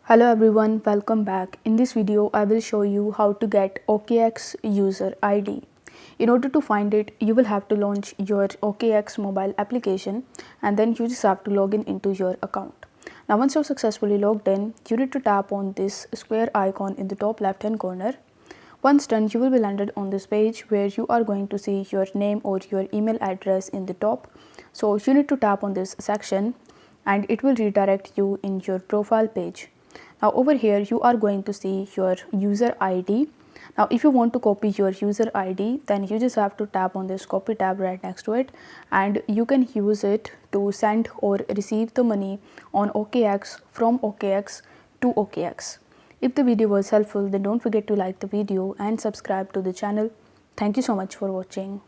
Hello everyone, welcome back. In this video, I will show you how to get OKX User ID. In order to find it, you will have to launch your OKX mobile application and then you just have to log in into your account. Now once you're successfully logged in, you need to tap on this square icon in the top left hand corner. Once done, you will be landed on this page where you are going to see your name or your email address in the top. So you need to tap on this section and it will redirect you in your profile page. Now over here you are going to see your user ID. Now if you want to copy your user ID, then you just have to tap on this copy tab right next to it and you can use it to send or receive the money on OKX from OKX to OKX. If the video was helpful, then don't forget to like the video and subscribe to the channel. Thank you so much for watching.